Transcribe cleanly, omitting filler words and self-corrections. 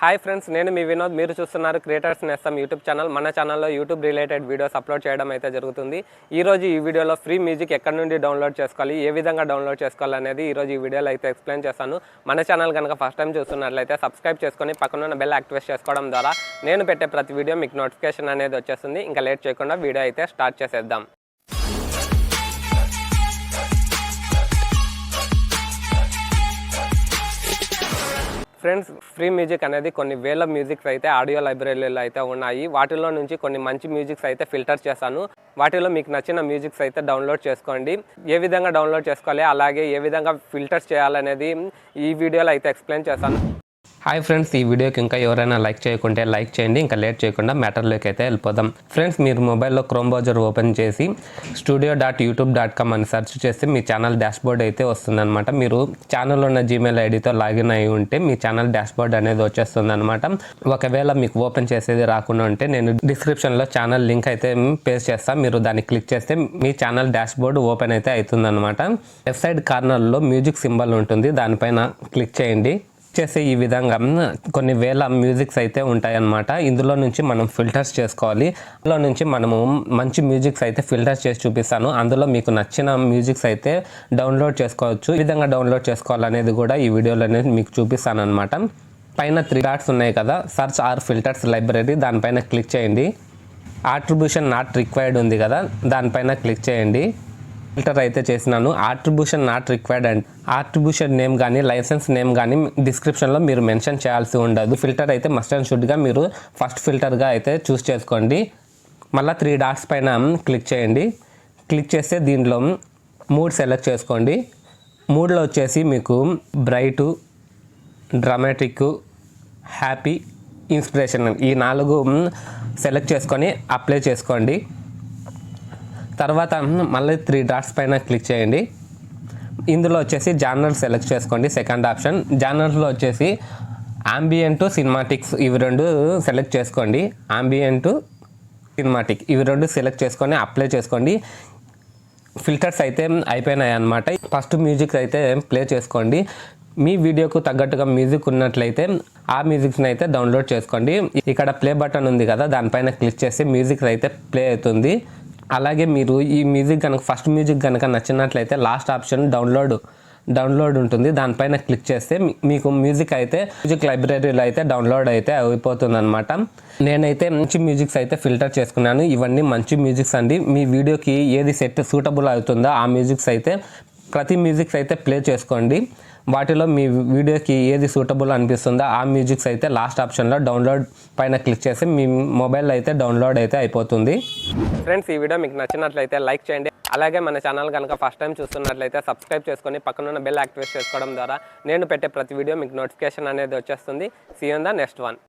Hi friends, నేను మీ వినోద్. మీరు చూస్తున్నారు క్రియేటర్స్ నేస్తం యూట్యూబ్ ఛానల్. మన ఛానల్లో యూట్యూబ్ రిలేటెడ్ వీడియోస్ అప్లోడ్ చేయడం అయితే జరుగుతుంది. ఈరోజు ఈ వీడియోలో ఫ్రీ మ్యూజిక్ ఎక్కడి నుండి డౌన్లోడ్ చేసుకోవాలి, ఏ విధంగా డౌన్లోడ్ చేసుకోవాలి అనేది ఈరోజు ఈ వీడియోలో అయితే ఎక్స్ప్లెయిన్ చేస్తాను. మన ఛానల్ కనుక ఫస్ట్ టైం చూస్తున్నట్లయితే సబ్స్క్రైబ్ చేసుకొని పక్కనున్న బెల్ యాక్టివేట్ చేసుకోవడం ద్వారా నేను పెట్టే ప్రతి వీడియో మీకు నోటిఫికేషన్ అనేది వచ్చేస్తుంది. ఇంకా లేట్ చేయకుండా వీడియో అయితే స్టార్ట్ చేసేద్దాం. ఫ్రెండ్స్, ఫ్రీ మ్యూజిక్ అనేది కొన్ని వేల మ్యూజిక్స్ అయితే ఆడియో లైబ్రరీలో అయితే ఉన్నాయి. వాటిలో నుంచి కొన్ని మంచి మ్యూజిక్స్ అయితే ఫిల్టర్ చేశాను. వాటిలో మీకు నచ్చిన మ్యూజిక్స్ అయితే డౌన్లోడ్ చేసుకోండి. ఏ విధంగా డౌన్లోడ్ చేసుకోవాలి, అలాగే ఏ విధంగా ఫిల్టర్స్ చేయాలనేది ఈ వీడియోలో అయితే ఎక్స్ప్లెయిన్ చేశాను. హాయ్ ఫ్రెండ్స్, ఈ వీడియోకి ఇంకా ఎవరైనా లైక్ చేయకుంటే లైక్ చేయండి. ఇంకా లేట్ చేయకుండా మ్యాటర్లోకి అయితే వెళ్ళిపోదాం. ఫ్రెండ్స్, మీరు మొబైల్లో క్రోమ్ బ్రౌజర్ ఓపెన్ చేసి studio.youtube.com అని సెర్చ్ చేస్తే మీ ఛానల్ డాష్బోర్డ్ అయితే వస్తుందన్నమాట. మీరు ఛానల్ ఉన్న జీమెయిల్ ఐడితో లాగిన్ అయి ఉంటే మీ ఛానల్ డాష్బోర్డ్ అనేది వచ్చేస్తుంది అనమాట. ఒకవేళ మీకు ఓపెన్ చేసేది రాకుండా ఉంటే నేను డిస్క్రిప్షన్లో ఛానల్ లింక్ అయితే పేస్ట్ చేస్తాను. మీరు దాన్ని క్లిక్ చేస్తే మీ ఛానల్ డాష్బోర్డ్ ఓపెన్ అయితే అవుతుంది అనమాట. లెఫ్ట్ సైడ్ కార్నర్లో మ్యూజిక్ సింబల్ ఉంటుంది, దానిపైన క్లిక్ చేయండి. చేసే ఈ విధంగా కొన్ని వేల మ్యూజిక్స్ అయితే ఉంటాయన్నమాట. ఇందులో నుంచి మనం ఫిల్టర్స్ చేసుకోవాలి. అందులో నుంచి మనము మంచి మ్యూజిక్స్ అయితే ఫిల్టర్స్ చేసి చూపిస్తాను. అందులో మీకు నచ్చిన మ్యూజిక్స్ అయితే డౌన్లోడ్ చేసుకోవచ్చు. ఈ విధంగా డౌన్లోడ్ చేసుకోవాలనేది కూడా ఈ వీడియోలో అనేది మీకు చూపిస్తాను అనమాట. పైన 3 డాట్స్ ఉన్నాయి కదా, సర్చ్ ఆర్ ఫిల్టర్స్ లైబ్రరీ, దానిపైన క్లిక్ చేయండి. ఆట్రిబ్యూషన్ నాట్ రిక్వైర్డ్ ఉంది కదా, దానిపైన క్లిక్ చేయండి. ఫిల్టర్ అయితే చేసినాను. Attribution not required and attribution name కానీ లైసెన్స్ నేమ్ కానీ డిస్క్రిప్షన్లో మీరు మెన్షన్ చేయాల్సి ఉండదు. ఫిల్టర్ అయితే మస్ట్ అండ్ షుడ్గా మీరు ఫస్ట్ ఫిల్టర్గా అయితే చూస్ చేసుకోండి. మళ్ళీ 3 డాట్స్ పైన క్లిక్ చేయండి. క్లిక్ చేస్తే దీంట్లో మూడ్ సెలెక్ట్ చేసుకోండి. మూడ్లో వచ్చేసి మీకు బ్రైటు, డ్రామాటిక్, హ్యాపీ, ఇన్స్పిరేషనల్ ఈ 4 సెలెక్ట్ చేసుకొని అప్లై చేసుకోండి. తర్వాత మళ్ళీ 3 డాట్స్ పైన క్లిక్ చేయండి. ఇందులో వచ్చేసి జానర్ సెలెక్ట్ చేసుకోండి, సెకండ్ ఆప్షన్. జానర్లో వచ్చేసి ఆంబియంట్, సినిమాటిక్స్ ఇవి 2 సెలెక్ట్ చేసుకోండి. ఆంబియంట్, సినిమాటిక్ ఇవి 2 సెలెక్ట్ చేసుకొని అప్లై చేసుకోండి. ఫిల్టర్స్ అయితే అయిపోయినాయి అన్నమాట. ఫస్ట్ మ్యూజిక్ అయితే ప్లే చేసుకోండి. మీ వీడియోకు తగ్గట్టుగా మ్యూజిక్ ఉన్నట్లయితే ఆ మ్యూజిక్ని అయితే డౌన్లోడ్ చేసుకోండి. ఇక్కడ ప్లే బటన్ ఉంది కదా, దానిపైన క్లిక్ చేస్తే మ్యూజిక్ అయితే ప్లే అవుతుంది. అలాగే మీరు ఈ మ్యూజిక్ కనుక ఫస్ట్ మ్యూజిక్ కనుక నచ్చినట్లయితే లాస్ట్ ఆప్షన్ డౌన్లోడ్ ఉంటుంది, దానిపైన క్లిక్ చేస్తే మీకు మ్యూజిక్ లైబ్రరీలో అయితే డౌన్లోడ్ అయితే అయిపోతుంది అనమాట. నేనైతే మంచి మ్యూజిక్స్ అయితే ఫిల్టర్ చేసుకున్నాను. ఇవన్నీ మంచి మ్యూజిక్స్ అండి. మీ వీడియోకి ఏది సూటబుల్ అవుతుందో ఆ మ్యూజిక్స్ అయితే ప్రతి మ్యూజిక్స్ అయితే ప్లే చేసుకోండి. వాటిలో మీ వీడియోకి ఏది సూటబుల్ అనిపిస్తుందో ఆ మ్యూజిక్స్ అయితే లాస్ట్ ఆప్షన్లో డౌన్లోడ్ పైన క్లిక్ చేసి మీ మొబైల్ అయితే డౌన్లోడ్ అయితే అయిపోతుంది. ఫ్రెండ్స్, ఈ వీడియో మీకు నచ్చినట్లయితే లైక్ చేయండి. అలాగే మన ఛానల్ కనుక ఫస్ట్ టైం చూస్తున్నట్లయితే సబ్స్క్రైబ్ చేసుకొని పక్కనున్న బెల్ యాక్టివేట్ చేసుకోవడం ద్వారా నేను పెట్టే ప్రతి వీడియో మీకు నోటిఫికేషన్ అనేది వచ్చేస్తుంది. See you in the next one.